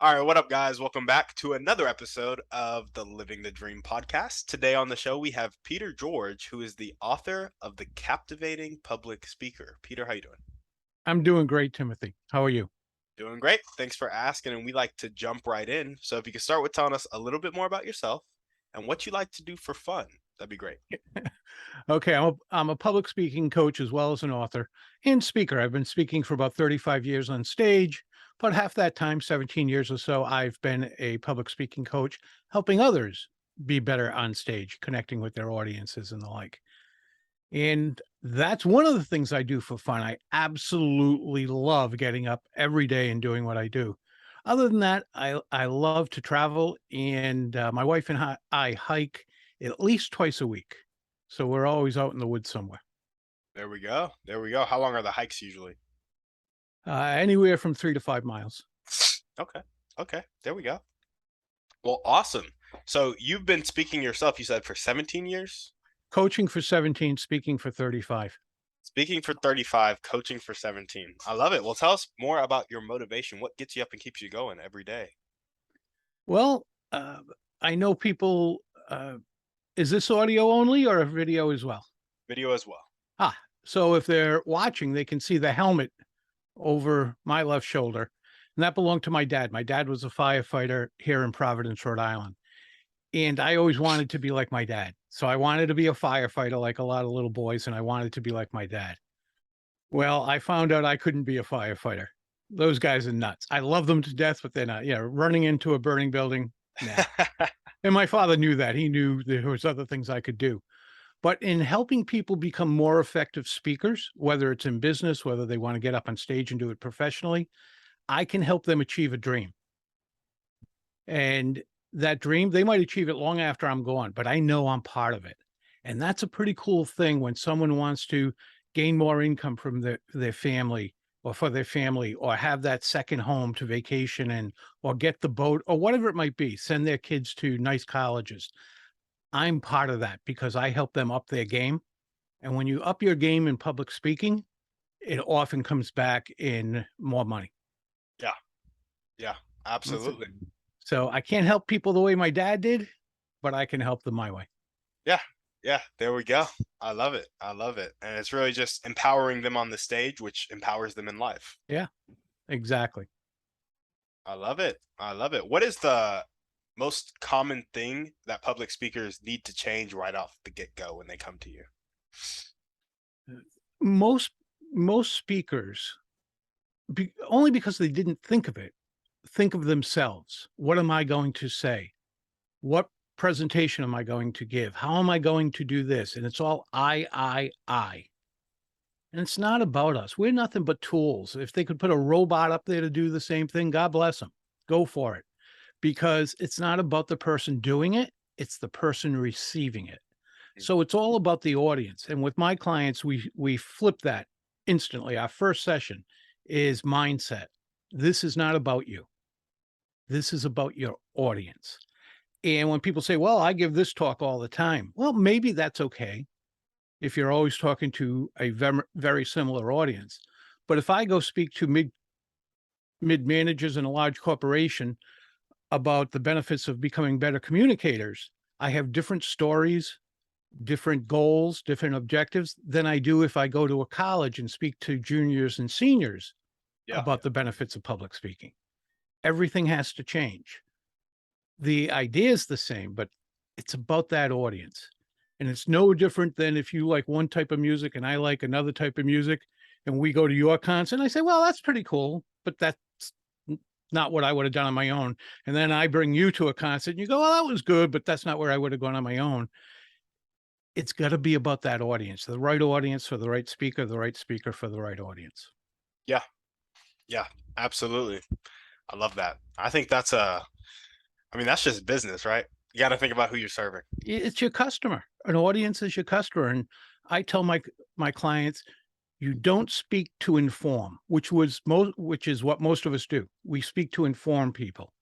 All right, what up, guys? Welcome back to another episode of the Living the Dream podcast. Today on the show, we have Peter George, who is the author of The Captivating Public Speaker. Peter, how you doing? I'm doing great, Timothy. How are you? Doing great. Thanks for asking, and we like to jump right in. So if you could start with telling us a little bit more about yourself and what you like to do for fun, that'd be great. Okay, I'm a public speaking coach as well as an author and speaker. I've been speaking for about 35 years on stage, but half that time, 17 years or so, I've been a public speaking coach, helping others be better on stage, connecting with their audiences and the like. And that's one of the things I do for fun. I absolutely love getting up every day and doing what I do. Other than that, I love to travel, and my wife and I hike at least twice a week. So we're always out in the woods somewhere, There we go. There we go. How long are the hikes usually? anywhere from 3 to 5 miles. Okay. Okay. There we go. Well, awesome. So you've been speaking yourself, you said, for 17 years? Coaching for 17, speaking for 35. Speaking for 35, coaching for 17. I love it. Well, tell us more about your motivation. What gets you up and keeps you going every day? Well, I know people. Is this audio only or a video as well? Video as well. Ah, so if they're watching, they can see the helmet over my left shoulder. And that belonged to my dad. My dad was a firefighter here in Providence, Rhode Island. And I always wanted to be like my dad. So I wanted to be a firefighter like a lot of little boys, and I wanted to be like my dad. Well, I found out I couldn't be a firefighter. Those guys are nuts. I love them to death, but they're not. Yeah, running into a burning building, nah. And my father knew that. He knew there was other things I could do. But in helping people become more effective speakers, whether it's in business, whether they want to get up on stage and do it professionally, I can help them achieve a dream. And that dream, they might achieve it long after I'm gone, but I know I'm part of it. And that's a pretty cool thing when someone wants to gain more income from their family or for their family, or have that second home to vacation in, or get the boat, or whatever it might be, send their kids to nice colleges. I'm part of that because I help them up their game. And when you up your game in public speaking, it often comes back in more money. Yeah. Yeah. That's it. Absolutely. So I can't help people the way my dad did, but I can help them my way. Yeah. Yeah. There we go. I love it. I love it. And it's really just empowering them on the stage, which empowers them in life. Yeah, exactly. I love it. I love it. What is the most common thing that public speakers need to change right off the get go when they come to you? Most most speakers, only because they didn't think of it, think of themselves. What am I going to say? What presentation am I going to give? How am I going to do this? And it's all I. And it's not about us. We're nothing but tools. If they could put a robot up there to do the same thing, God bless them. Go for it. Because it's not about the person doing it, it's the person receiving it. Mm. So it's all about the audience. And with my clients, we flip that instantly. Our first session is mindset. This is not about you. This is about your audience. And when people say, well, I give this talk all the time, well, maybe that's okay if you're always talking to a very similar audience. But if I go speak to mid managers in a large corporation about the benefits of becoming better communicators, I have different stories, different goals, different objectives than I do if I go to a college and speak to juniors and seniors Yeah. about the benefits of public speaking. Everything has to change. The idea is the same, but it's about that audience. And it's no different than if you like one type of music and I like another type of music and we go to your concert and I say, well, that's pretty cool, but that's not what I would have done on my own. And then I bring you to a concert and you go, well, that was good, but that's not where I would have gone on my own. It's got to be about that audience, the right audience for the right speaker for the right audience. Yeah. Yeah. Absolutely. I love that. I think that's I mean, that's just business, right? You got to think about who you're serving. It's your customer. An audience is your customer. And I tell my clients, you don't speak to inform, which is what most of us do. We speak to inform people.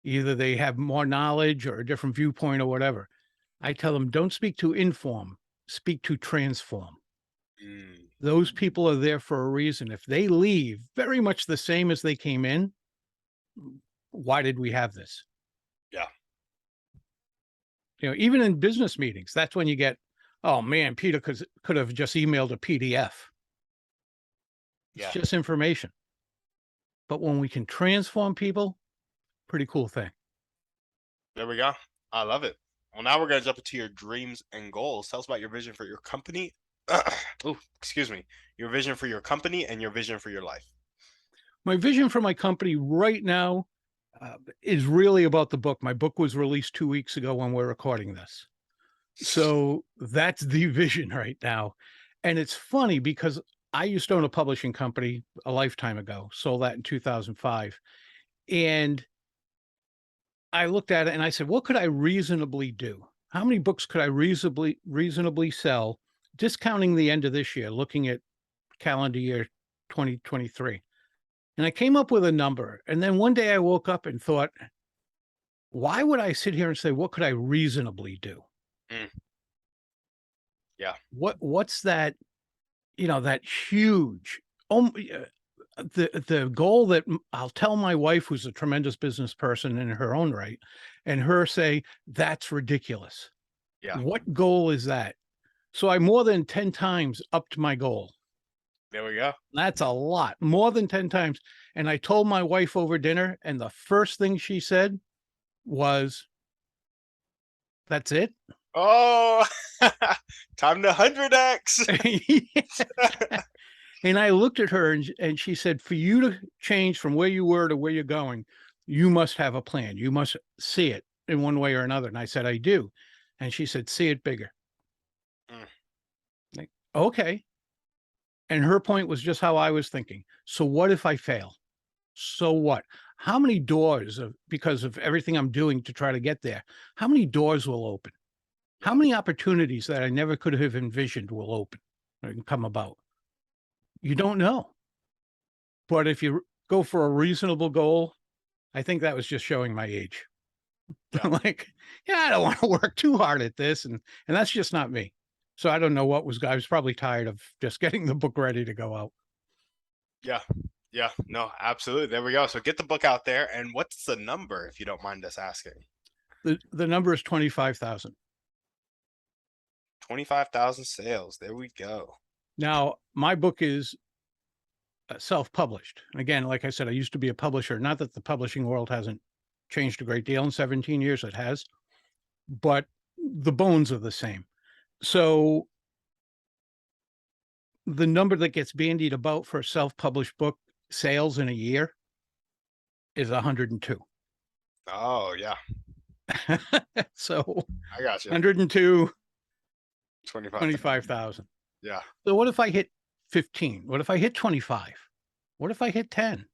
Either they have more knowledge or a different viewpoint or whatever. I tell them, don't speak to inform, speak to transform. Mm, Those people are there for a reason. If they leave very much the same as they came in, why did we have this? Yeah. Even in business meetings, that's when you get, oh man, Peter could have just emailed a PDF. It's Yeah. just information. But when we can transform people, pretty cool thing. There we go. I love it. Well, now we're going to jump into your dreams and goals. Tell us about your vision for your company. Oh, excuse me. Your vision for your company and your vision for your life. My vision for my company right now is really about the book. My book was released 2 weeks ago when we're recording this. So that's the vision right now. And it's funny because I used to own a publishing company a lifetime ago, sold that in 2005. And I looked at it and I said, what could I reasonably do? How many books could I reasonably sell, discounting the end of this year, looking at calendar year 2023? And I came up with a number. And then one day I woke up and thought, why would I sit here and say, what could I reasonably do? Mm, yeah. What's that, that huge, the goal that I'll tell my wife, who's a tremendous business person in her own right, and her say, that's ridiculous. Yeah. What goal is that? So I more than 10 times upped my goal. There we go. That's a lot, more than 10 times. And I told my wife over dinner, and the first thing she said was, that's it. Oh, time to 100x. And I looked at her and she said, for you to change from where you were to where you're going, you must have a plan. You must see it in one way or another. And I said, I do. And she said, see it bigger. Mm. Like, okay. And her point was just how I was thinking. So what if I fail? So what? How many doors because of everything I'm doing to try to get there, how many doors will open? How many opportunities that I never could have envisioned will open and come about? You don't know. But if you go for a reasonable goal, I think that was just showing my age. Yeah. Like, yeah, I don't want to work too hard at this. And that's just not me. So I don't know what I was probably tired of just getting the book ready to go out. Yeah. Yeah. No, absolutely. There we go. So get the book out there. And what's the number, if you don't mind us asking? The number is 25,000. 25,000 sales. There we go. Now, my book is self-published. Again, like I said, I used to be a publisher. Not that the publishing world hasn't changed a great deal in 17 years, it has, but the bones are the same. So the number that gets bandied about for a self-published book sales in a year is 102. Oh, yeah. So I got you. 102, 25,000. 25,000. Yeah. So what if I hit 15? What if I hit 25? What if I hit 10?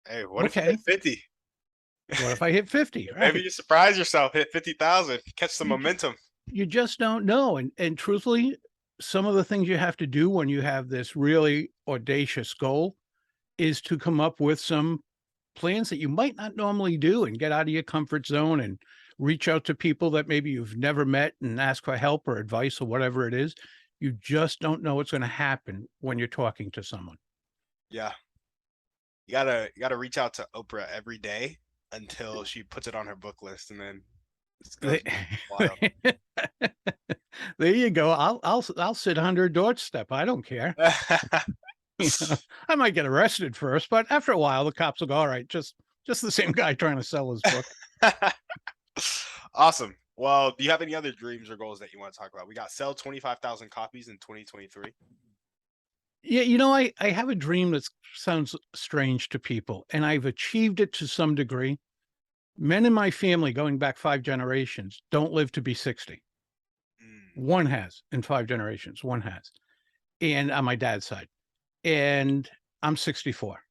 Hey, what if you hit 50? What if I hit 50? Right? Maybe you surprise yourself, hit 50,000, catch some momentum. You just don't know. And truthfully, some of the things you have to do when you have this really audacious goal is to come up with some plans that you might not normally do and get out of your comfort zone and reach out to people that maybe you've never met and ask for help or advice or whatever it is. You just don't know what's going to happen when you're talking to someone. Yeah. You gotta reach out to Oprah every day until she puts it on her book list, and then it's goes wild. There you go. I'll sit under a doorstep. I don't care. I might get arrested first, but after a while, the cops will go, all right, just the same guy trying to sell his book. Awesome. Well, do you have any other dreams or goals that you want to talk about? We got sell 25,000 copies in 2023. Yeah, I have a dream that sounds strange to people, and I've achieved it to some degree. Men in my family, going back 5 generations, don't live to be 60. One has in 5 generations, one has. And on my dad's side. And I'm 64.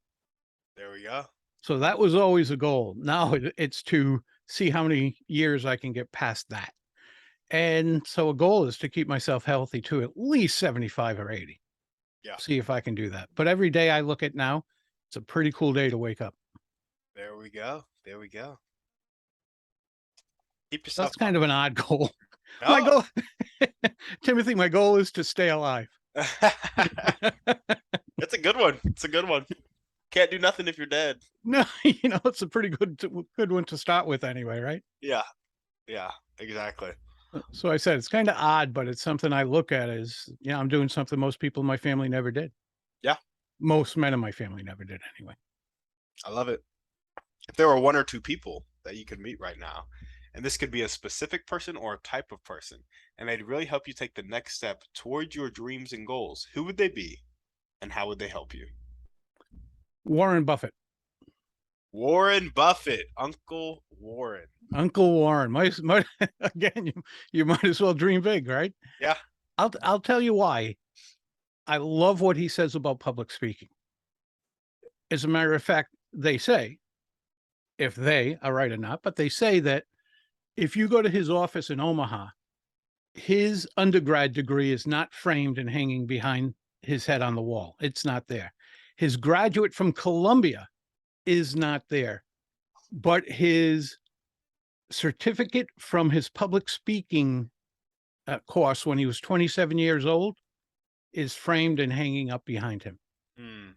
There we go. So that was always a goal. Now it's to see how many years I can get past that. And so a goal is to keep myself healthy to at least 75 or 80. Yeah. See if I can do that. But every day I look at now, it's a pretty cool day to wake up. There we go. There we go. Keep yourself. That's kind of an odd goal. No. My goal, Timothy, my goal is to stay alive. It's a good one. It's a good one. can't do nothing if you're dead. No, it's a pretty good one to start with anyway, right? Yeah, yeah, exactly. So I said it's kind of odd, but it's something I look at as, I'm doing something most people in my family never did. Yeah, Most men in my family never did anyway. I love it. If there were one or two people that you could meet right now, and this could be a specific person or a type of person, and they'd really help you take the next step towards your dreams and goals, who would they be and how would they help you? Warren Buffett. Warren Buffett, Uncle Warren. Uncle Warren. Again, you might as well dream big, right? Yeah. I'll tell you why. I love what he says about public speaking. As a matter of fact, they say, if they are right or not, but they say that if you go to his office in Omaha, his undergrad degree is not framed and hanging behind his head on the wall. It's not there. His graduate from Columbia is not there, but his certificate from his public speaking course when he was 27 years old is framed and hanging up behind him. Mm.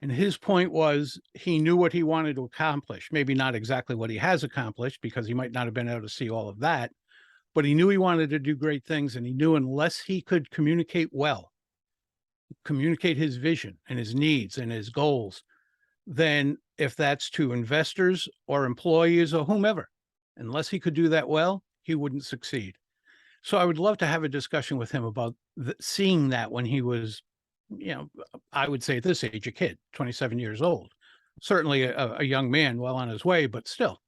And his point was he knew what he wanted to accomplish. Maybe not exactly what he has accomplished, because he might not have been able to see all of that, but he knew he wanted to do great things. And he knew unless he could communicate well, communicate his vision and his needs and his goals, then if that's to investors or employees or whomever, unless he could do that well, he wouldn't succeed. So I would love to have a discussion with him about seeing that when he was, I would say at this age, a kid, 27 years old, certainly a young man well on his way, but still,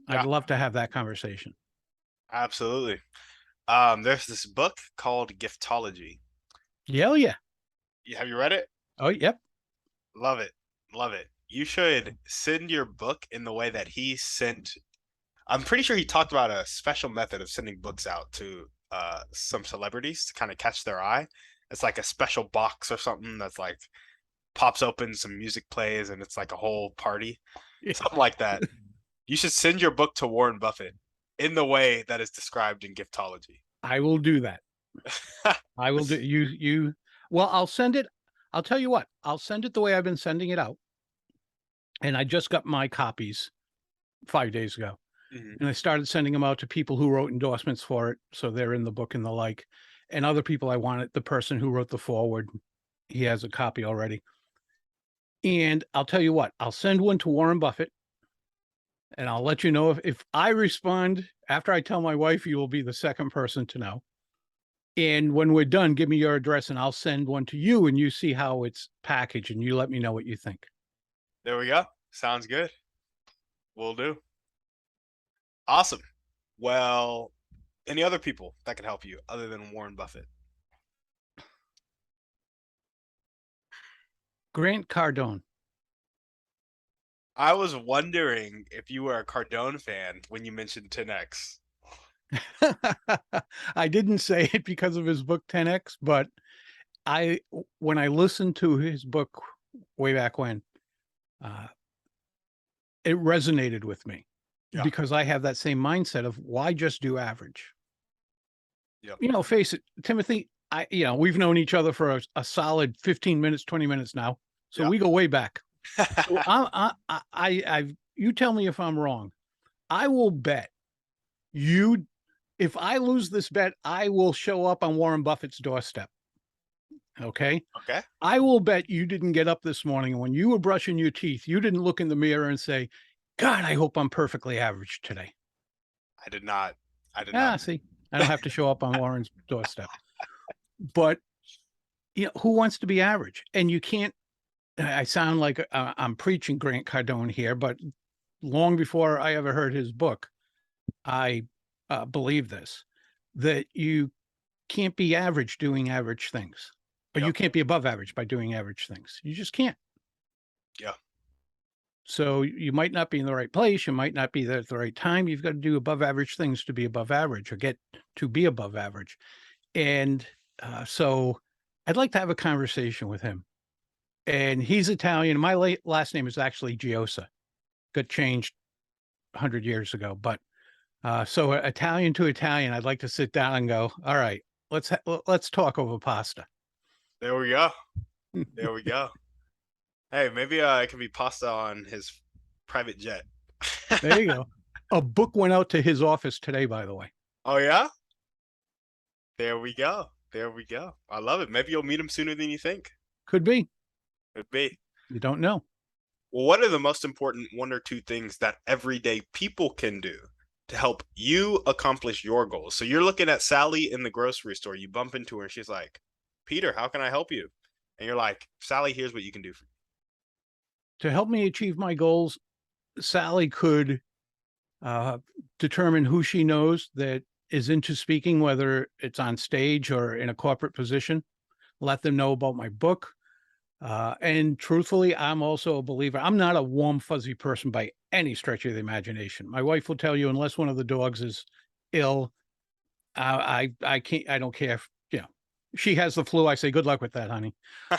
I'd Yeah, love to have that conversation. absolutely. There's this book called Giftology. Yeah, oh, yeah. Have you read it? Oh, yep. Love it. Love it. You should send your book in the way that he sent. I'm pretty sure he talked about a special method of sending books out to some celebrities to kind of catch their eye. It's like a special box or something that's like pops open, some music plays, and it's like a whole party, Yeah. something like that. You should send your book to Warren Buffett in the way that is described in Giftology. I will do that. I will do you. Well, I'll send it. I'll tell you what, I'll send it the way I've been sending it out. And I just got my copies 5 days ago. Mhm. And I started sending them out to people who wrote endorsements for it. So they're in the book and the like. And other people I wanted, the person who wrote the foreword, he has a copy already. And I'll tell you what, I'll send one to Warren Buffett. And I'll let you know if I respond after I tell my wife, you will be the second person to know. And when we're done, give me your address and I'll send one to you and you see how it's packaged and you let me know what you think. There we go. Sounds good. Will do. Awesome. Well, any other people that could help you other than Warren Buffett? Grant Cardone. I was wondering if you were a Cardone fan when you mentioned 10X. I didn't say it because of his book 10X, but when I listened to his book way back when, it resonated with me Yeah. because I have that same mindset of why just do average? Yep. Face it, Timothy, we've known each other for a solid 15 minutes, 20 minutes now. So Yeah. we go way back. So you tell me if I'm wrong. I will bet you, if I lose this bet, I will show up on Warren Buffett's doorstep. Okay. Okay. I will bet you didn't get up this morning and when you were brushing your teeth, you didn't look in the mirror and say, God, I hope I'm perfectly average today. I did not. I did not. See, I don't have to show up on Warren's doorstep. But, who wants to be average? And you can't, I sound like I'm preaching Grant Cardone here, but long before I ever heard his book, I believe this, that you can't be average doing average things. Or you Yep. can't be above average by doing average things. You just can't. Yeah. So you might not be in the right place. You might not be there at the right time. You've got to do above average things to be above average or get to be above average. And so I'd like to have a conversation with him. And he's Italian. My last name is actually Giosa. Got changed 100 years ago. But so Italian to Italian, I'd like to sit down and go, all right, let's talk over pasta. There we go. There we go. Hey, maybe it can be pasta on his private jet. There you go. A book went out to his office today, by the way. Oh yeah? There we go. There we go. I love it. Maybe you'll meet him sooner than you think. Could be. Could be. You don't know. Well, what are the most important one or two things that everyday people can do to help you accomplish your goals? So you're looking at Sally in the grocery store, you bump into her and she's like, Peter, how can I help you? And you're like, Sally, here's what you can do for me. To help me achieve my goals, Sally could uh, determine who she knows that is into speaking, whether it's on stage or in a corporate position, let them know about my book. And truthfully, I'm also a believer. I'm not a warm, fuzzy person by any stretch of the imagination. My wife will tell you, unless one of the dogs is ill, I can't, I don't care if, she has the flu. I say, good luck with that, honey.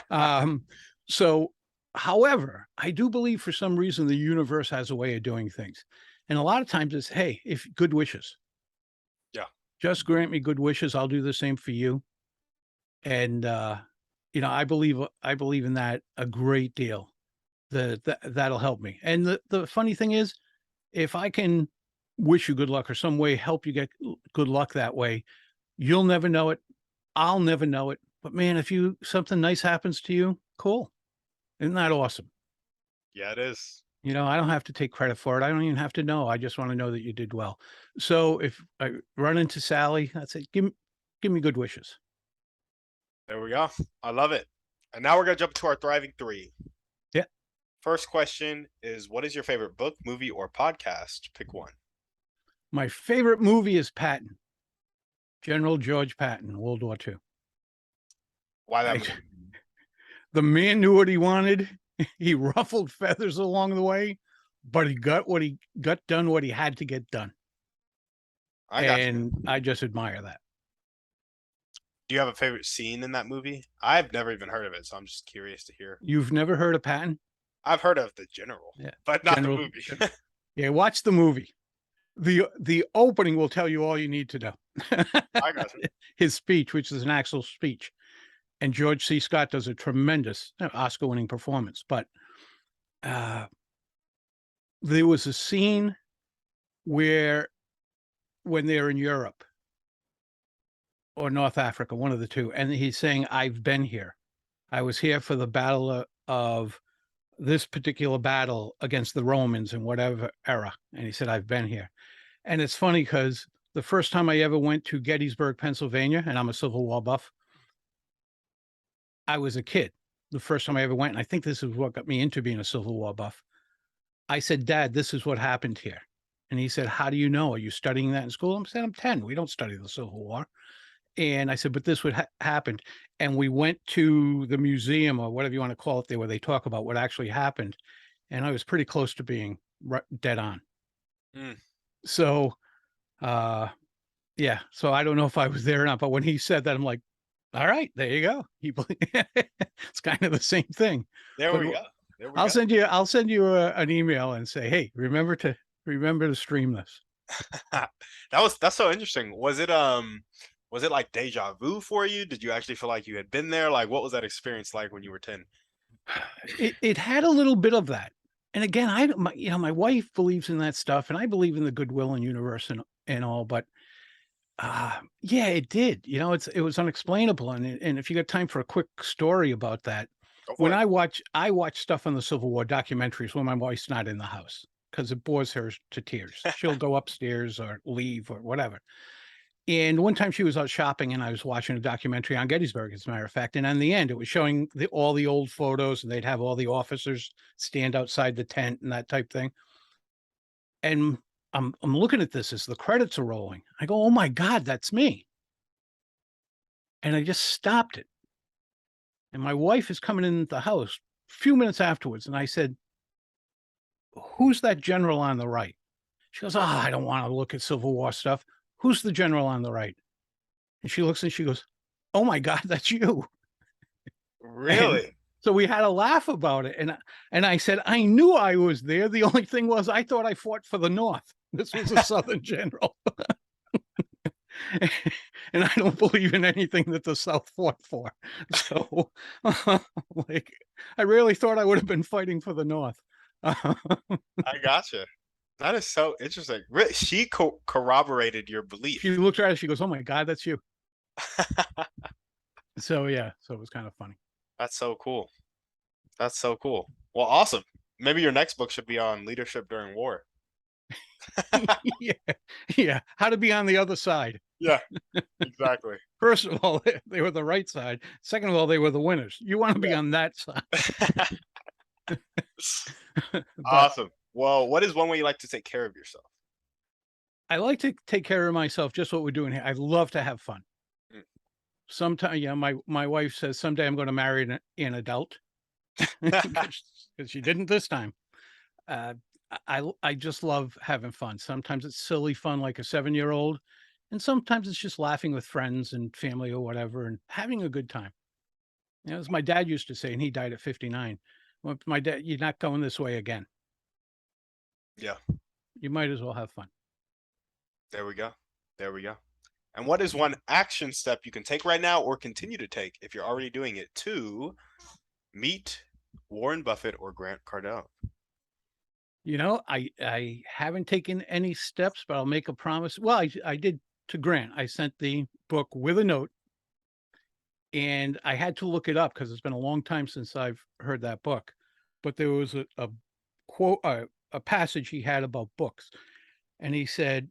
Um, so, however, I do believe for some reason the universe has a way of doing things. And a lot of times it's, hey, if good wishes, Yeah. just grant me good wishes. I'll do the same for you. And, I believe in that a great deal. That'll help me. And the funny thing is, if I can wish you good luck or some way help you get good luck that way, you'll never know it. I'll never know it. But man, if something nice happens to you, cool. Isn't that awesome? Yeah, it is. I don't have to take credit for it. I don't even have to know. I just want to know that you did well. So if I run into Sally, I'd say, give me good wishes. There we go. I love it. And now we're going to jump to our thriving three. Yeah. First question is, what is your favorite book, movie, or podcast? Pick one. My favorite movie is Patton, General George Patton, World War II. Why that movie? The man knew what he wanted. He ruffled feathers along the way, but he got done what he had to get done. I got you. And I just admire that. Do you have a favorite scene in that movie? I've never even heard of it, so I'm just curious to hear. You've never heard of Patton? I've heard of the general, but not the movie. Yeah, watch the movie. The opening will tell you all you need to know. I got you. His speech, which is an actual speech. And George C. Scott does a tremendous Oscar-winning performance. But there was a scene where when they're in Europe or North Africa, one of the two, and he's saying, I've been here. I was here for the battle of this particular battle against the Romans in whatever era. And he said, I've been here. And it's funny because the first time I ever went to Gettysburg, Pennsylvania, and I'm a Civil War buff, I was a kid. The first time I ever went, and I think this is what got me into being a Civil War buff. I said, Dad, this is what happened here. And he said, how do you know? Are you studying that in school? I said, I'm 10. We don't study the Civil War. And I said, but this would happened. And we went to the museum or whatever you want to call it there, where they talk about what actually happened. And I was pretty close to being dead on. Mm. So, yeah. So I don't know if I was there or not, but when he said that, I'm like, all right, there you go. It's kind of the same thing. There we go. I'll send you an email and say, hey, remember to stream this. That's so interesting. Was it like deja vu for you? Did you actually feel like you had been there? Like, what was that experience like when you were 10? It had a little bit of that. And again, my wife believes in that stuff, and I believe in the goodwill and universe and all, but yeah, it did. It was unexplainable. And if you got time for a quick story about that, when I watch stuff on the Civil War documentaries when my wife's not in the house because it bores her to tears. She'll go upstairs or leave or whatever. And one time she was out shopping and I was watching a documentary on Gettysburg, as a matter of fact. And in the end, it was showing all the old photos, and they'd have all the officers stand outside the tent and that type thing. And I'm looking at this as the credits are rolling. I go, oh my God, that's me. And I just stopped it. And my wife is coming in the house a few minutes afterwards. And I said, who's that general on the right? She goes, I don't want to look at Civil War stuff. Who's the general on the right? And she looks and she goes, oh my God, that's you. Really? And so we had a laugh about it. And I said, I knew I was there. The only thing was I thought I fought for the North. This was a Southern general. And I don't believe in anything that the South fought for. So, like, I really thought I would have been fighting for the North. I gotcha. That is so interesting. She corroborated your She belief. looked at us, she goes, "Oh my God, that's you." So, yeah, so it was kind of funny. That's so cool. That's so cool. Well, awesome. Maybe your next book should be on leadership during war. Yeah, yeah, how to be on the other side. Yeah, exactly. First of all, they were the right side. Second of all, they were the winners. You wanna be on that side. Yeah. But Awesome. Well, what is one way you like to take care of yourself? I like to take care of myself, just what we're doing here. I love to have fun. Mm. Sometimes, yeah, my wife says someday I'm gonna marry an adult because she didn't this time. Uh, I just love having fun. Sometimes it's silly fun like a 7-year-old, and sometimes it's just laughing with friends and family or whatever and having a good time. You know, as my dad used to say, and he died at 59, "Well, my dad, you're not going this way again. Yeah, You might as well have fun." there we go. There we go. And what is one action step you can take right now or continue to take if you're already doing it to meet Warren Buffett or Grant Cardone? You know, I haven't taken any steps, but I'll make a promise. Well, I did to Grant. I sent the book with a note, and I had to look it up because it's been a long time since I've heard that book. But there was a quote, a passage he had about books, and he said,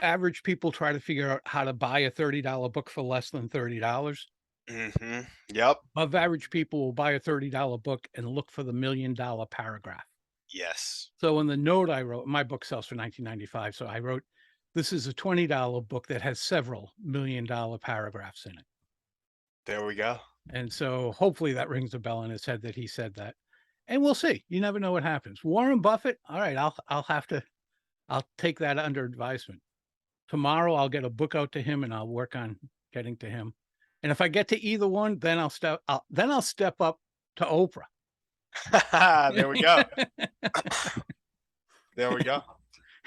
"Average people try to figure out how to buy a $30 book for less than $30. Yep. Above average people will buy a $30 book and look for the $1,000,000 paragraph." Yes. So in the note I wrote, my book sells for 19.95. So I wrote, "This is a $20 book that has several $1,000,000 paragraphs in it." There we go. And so hopefully that rings a bell in his head that he said that. And we'll see. You never know what happens. Warren Buffett, all right, I'll take that under advisement. Tomorrow I'll get a book out to him and I'll work on getting to him. And if I get to either one, then I'll step up to Oprah. There we go. There we go. I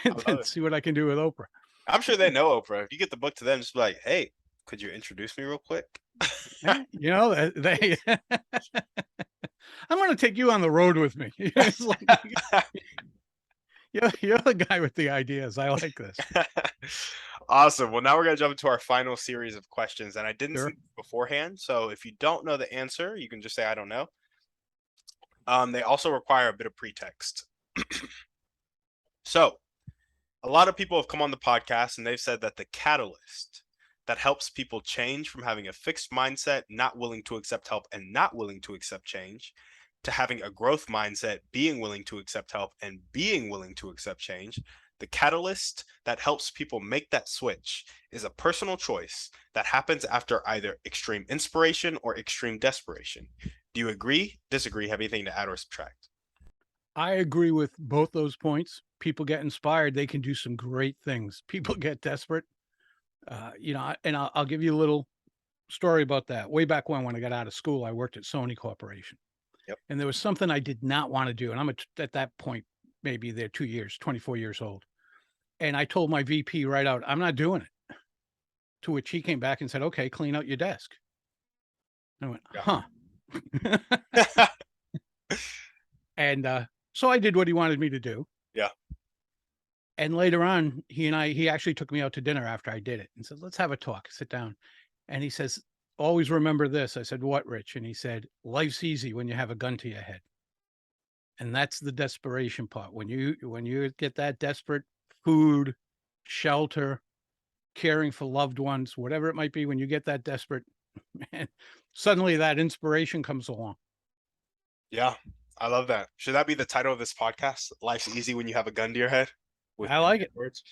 And love then it. see what I can do with Oprah. I'm sure they know Oprah. If you get the book to them, just be like, "Hey, could you introduce me real quick?" You know, they I'm gonna take you on the road with me. It's like, you're the guy with the ideas. I like this. Awesome. Well, now we're gonna jump into our final series of questions, and I didn't see Sure. this beforehand, so if you don't know the answer, you can just say I don't know. They also require a bit of pretext. So, a lot of people have come on the podcast and they've said that the catalyst that helps people change from having a fixed mindset, not willing to accept help and not willing to accept change, to having a growth mindset, being willing to accept help and being willing to accept change, the catalyst that helps people make that switch is a personal choice that happens after either extreme inspiration or extreme desperation. Do you agree, disagree, have anything to add or subtract? I agree with both those points. People get inspired, they can do some great things. People get desperate. You know, and I'll give you a little story about that. Way back when I got out of school, I worked at Sony Corporation, Yep. and there was something I did not want to do. And at that point, maybe they're 2 years, 24 years old. And I told my VP right out, "I'm not doing it." To which he came back and said, "Okay, clean out your desk." I went, "Huh." Yeah. And so I did what he wanted me to do. Yeah. And later on, he actually took me out to dinner after I did it and said, "Let's have a talk, sit down." And he says, "Always remember this." I said, "What, Rich?" And he said, "Life's easy when you have a gun to your head." And that's the desperation part. When you get that desperate, food, shelter, caring for loved ones, whatever it might be, when you get that desperate, man, suddenly that inspiration comes along. Yeah, I love that. Should that be the title of this podcast? Life's easy when you have a gun to your head with I like it. words.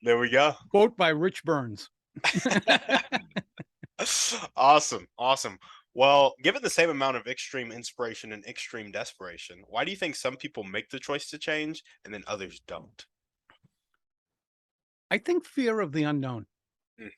There we go. Quote by Rich Burns. Awesome. Awesome. Well, given the same amount of extreme inspiration and extreme desperation, why do you think some people make the choice to change and then others don't? I think fear of the unknown. Mm.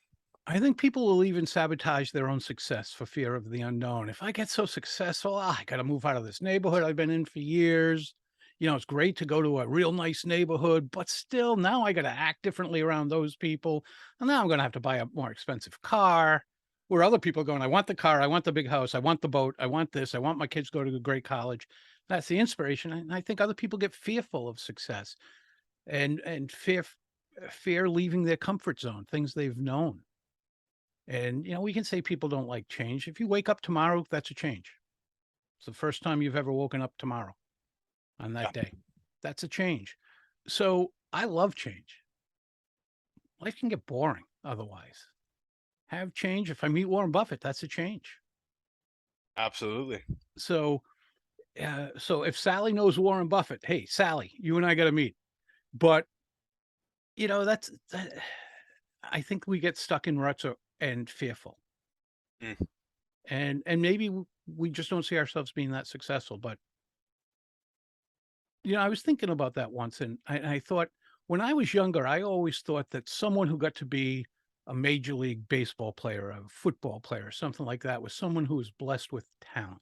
I think people will even sabotage their own success for fear of the unknown. If I get so successful, I got to move out of this neighborhood I've been in for years. It's great to go to a real nice neighborhood, but still now I got to act differently around those people. And now I'm going to have to buy a more expensive car where other people are going, I want the car, I want the big house, I want the boat, I want this, I want my kids to go to a great college. That's the inspiration. And I think other people get fearful of success and fear leaving their comfort zone, things they've known. And we can say people don't like change. If you wake up tomorrow, that's a change. It's the first time you've ever woken up tomorrow on Yeah, that day. That's a change. So I love change. Life can get boring otherwise. Have change. If I meet Warren Buffett, that's a change. absolutely. So, so if Sally knows Warren Buffett, hey, Sally, you and I got to meet. But that's that, I think we get stuck in ruts and fearful, Mm, and maybe we just don't see ourselves being that successful. But I was thinking about that once, and I thought when I was younger, I always thought that someone who got to be a major league baseball player, a football player, something like that, was someone who was blessed with talent.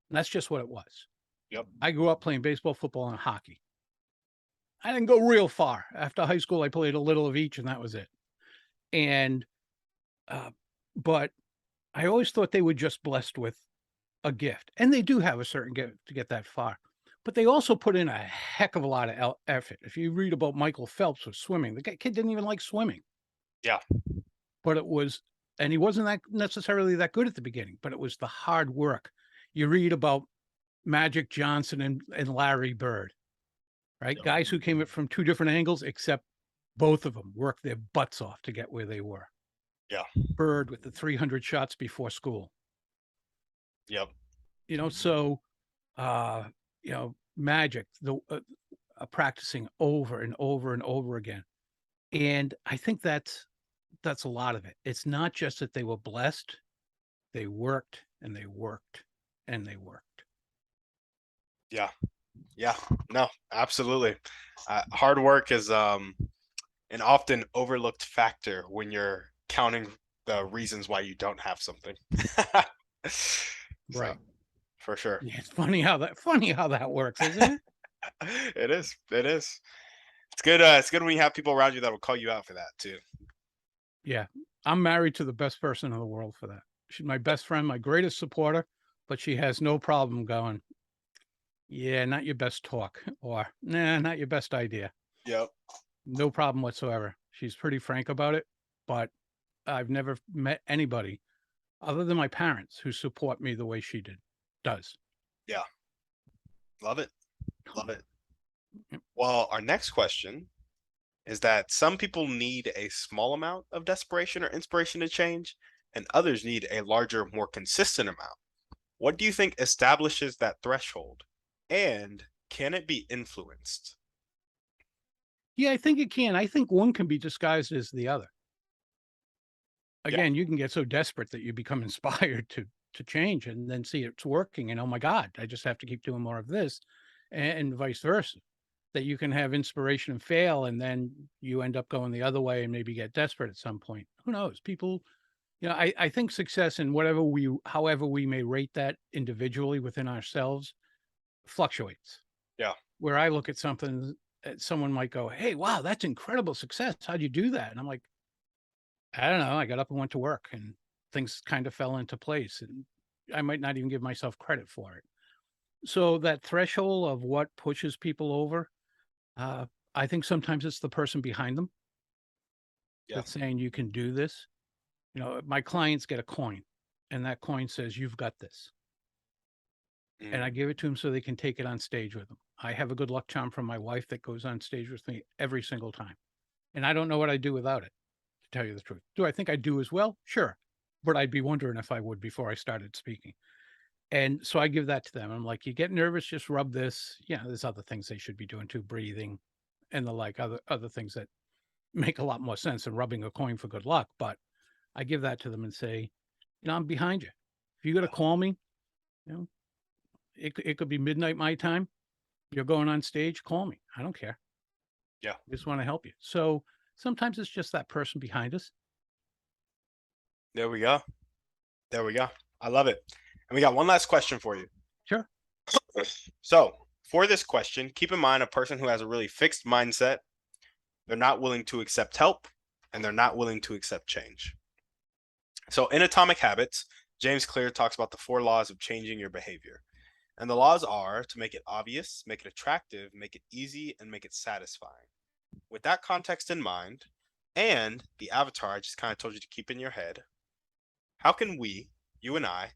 And that's just what it was. yep. I grew up playing baseball, football, and hockey. I didn't go real far. After high school, I played a little of each, and that was it. And uh, but I always thought they were just blessed with a gift, and they do have a certain gift to get that far. But they also put in a heck of a lot of effort. If you read about Michael Phelps with swimming, the kid didn't even like swimming, Yeah, but it was, and he wasn't that necessarily that good at the beginning, but it was the hard work. You read about Magic Johnson and Larry Bird, right? yep. Guys who came at from two different angles, except both of them worked their butts off to get where they were. Yeah, Bird with the 300 shots before school, yep. so Magic, the practicing over and over and over again. And I think that's a lot of it. It's not just that they were blessed, they worked and they worked and they worked. Yeah, yeah. No, absolutely. Hard work is an often overlooked factor when you're counting the reasons why you don't have something. So, Right. for sure. Yeah, it's funny how that works, isn't it? It is. It is. It's good. It's good when you have people around you that will call you out for that too. Yeah. I'm married to the best person in the world for that. She's my best friend, my greatest supporter, but she has no problem going, yeah, not your best talk, or nah, not your best idea. Yep. No problem whatsoever. She's pretty frank about it, but I've never met anybody other than my parents who support me the way she does. Yeah. Love it. Love it. Well, our next question is that some people need a small amount of desperation or inspiration to change, and others need a larger, more consistent amount. What do you think establishes that threshold? And can it be influenced? Yeah, I think it can. I think one can be disguised as the other. Yeah. Again, you can get so desperate that you become inspired to change and then see it's working and oh my God, I just have to keep doing more of this and vice versa. That you can have inspiration and fail and then you end up going the other way and maybe get desperate at some point. Who knows? People, I think success in however we may rate that individually within ourselves fluctuates. Yeah. Where I look at something, someone might go, hey, wow, that's incredible success. How'd you do that? And I'm like, I don't know. I got up and went to work and things kind of fell into place. And I might not even give myself credit for it. So that threshold of what pushes people over, uh, I think sometimes it's the person behind them Yeah. that's saying you can do this. My clients get a coin and that coin says, you've got this. And I Mm, give it to them so they can take it on stage with them. I have a good luck charm from my wife that goes on stage with me every single time. And I don't know what I'd do without it, to tell you the truth. Do I think I do as well? Sure. But I'd be wondering if I would before I started speaking. And so I give that to them. I'm like, you get nervous, just rub this. Yeah, there's other things they should be doing too, breathing and the like, other things that make a lot more sense than rubbing a coin for good luck. But I give that to them and say, I'm behind you. If you got to yeah. call me, you know, it could be midnight my time. You're going on stage, call me. I don't care. Yeah. I just want to help you. So sometimes it's just that person behind us. There we go. There we go. I love it. And we got one last question for you. Sure. So, For this question, keep in mind a person who has a really fixed mindset, they're not willing to accept help, and they're not willing to accept change. So in Atomic Habits, James Clear talks about the 4 laws of changing your behavior. And the laws are to make it obvious, make it attractive, make it easy, and make it satisfying. With that context in mind, and the avatar I just kind of told you to keep in your head, how can we, you and I,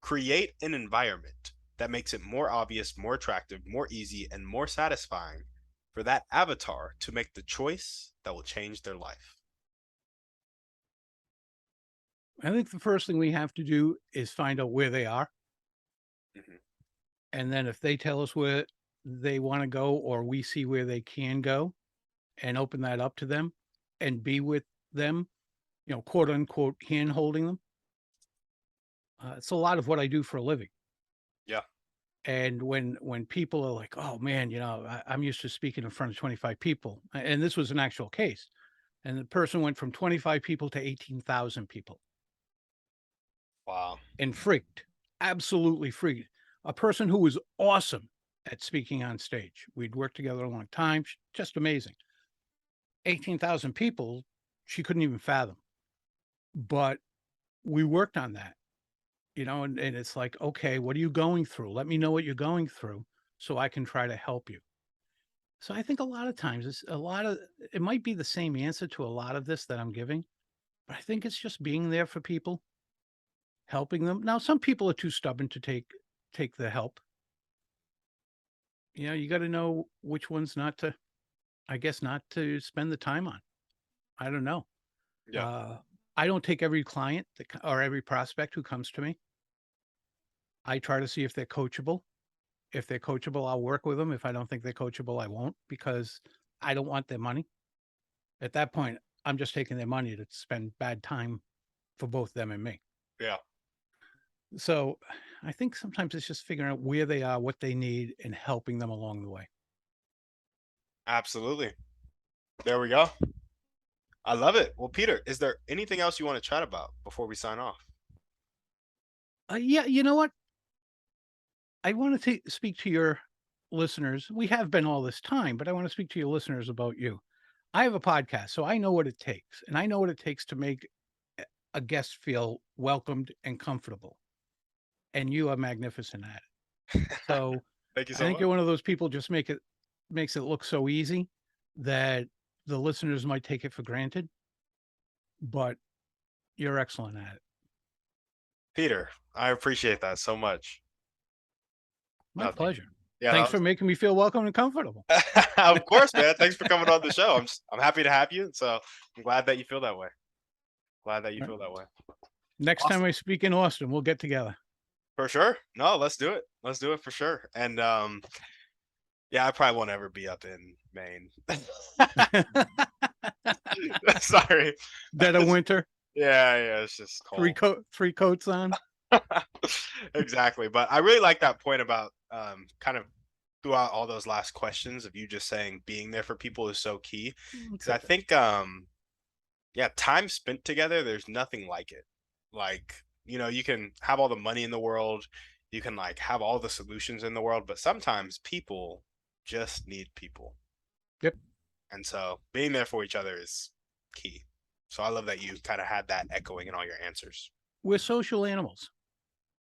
create an environment that makes it more obvious, more attractive, more easy, and more satisfying for that avatar to make the choice that will change their life? I think the first thing we have to do is find out where they are. Mhm. And then if they tell us where they want to go, or we see where they can go, and open that up to them and be with them, quote unquote, hand holding them. It's a lot of what I do for a living. Yeah. And when people are like, "Oh man, I'm used to speaking in front of 25 people," and this was an actual case, and the person went from 25 people to 18,000 people, Wow. and freaked, absolutely freaked. A person who was awesome at speaking on stage. We'd worked together a long time, just amazing. 18,000 people, she couldn't even fathom. But we worked on that, and it's like, okay, what are you going through? Let me know what you're going through so I can try to help you. So I think a lot of times it might be the same answer to a lot of this that I'm giving, but I think it's just being there for people, helping them. Now, some people are too stubborn to take the help. You got to know which ones not to, I guess, not to spend the time on. I don't know. Yeah. Uh, I don't take every client or every prospect who comes to me. I try to see if they're coachable. If they're coachable, I'll work with them. If I don't think they're coachable, I won't, because I don't want their money. At that point, I'm just taking their money to spend bad time for both them and me. Yeah. So I think sometimes it's just figuring out where they are, what they need, and helping them along the way. Absolutely. There we go. I love it. Well, Peter, is there anything else you want to chat about before we sign off? Yeah, you know what? I want to speak to your listeners. We have been all this time, but I want to speak to your listeners about you. I have a podcast, so I know what it takes, and I know what it takes to make a guest feel welcomed and comfortable. And you are magnificent at it. So Thank you I so think much. you're one of those people just makes it look so easy that the listeners might take it for granted, but you're excellent at it. Peter, I appreciate that so much. My No, thank pleasure. Yeah, Thanks that for making me feel welcome and comfortable. was of course, man. Thanks for coming on the show. I'm happy to have you. So I'm glad that you feel that way. Glad that you Right. feel that way. Next time Awesome. I speak in Austin, we'll get together. For sure. No, let's do it. Let's do it for sure. And yeah, I probably won't ever be up in Maine. Sorry. Dead of winter, Yeah, it's just cold. three coats on. Exactly. But I really like that point about kind of throughout all those last questions of you just saying being there for people is so key. Because I Okay. think yeah, time spent together, there's nothing like it. Like, you can have all the money in the world, you can like have all the solutions in the world, but sometimes people just need people. Yep. And so being there for each other is key. So I love that you kind of had that echoing in all your answers. We're social animals.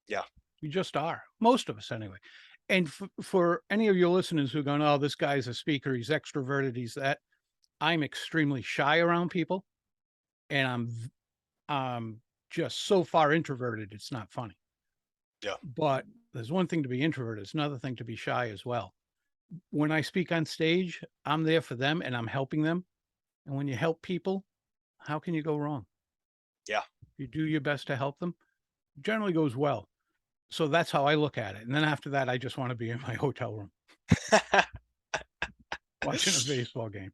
Yeah. You just are. Most of us, anyway. And for any of your listeners who are going, "Oh, this guy's a speaker. He's extroverted. He's that." I'm extremely shy around people, and I'm just so far introverted. It's not funny. Yeah. But there's one thing to be introverted. It's another thing to be shy as well. When I speak on stage, I'm there for them and I'm helping them. And when you help people, how can you go wrong? Yeah. You do your best to help them. Generally goes well. So that's how I look at it. And then after that, I just want to be in my hotel room watching a baseball game.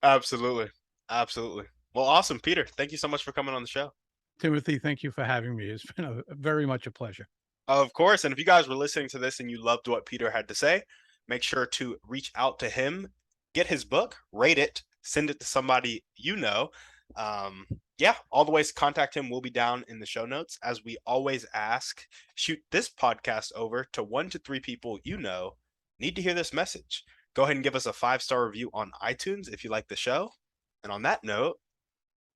Absolutely. Absolutely. Well, awesome, Peter. Thank you so much for coming on the show. Timothy, thank you for having me. It's been very much a pleasure. Of course. And if you guys were listening to this and you loved what Peter had to say, make sure to reach out to him, get his book, rate it, send it to somebody you know. Um, yeah, all the ways to contact him will be down in the show notes. As we always ask, shoot this podcast over to 1 to 3 people you know need to hear this message. Go ahead and give us a 5-star review on iTunes if you like the show. And on that note,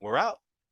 we're out.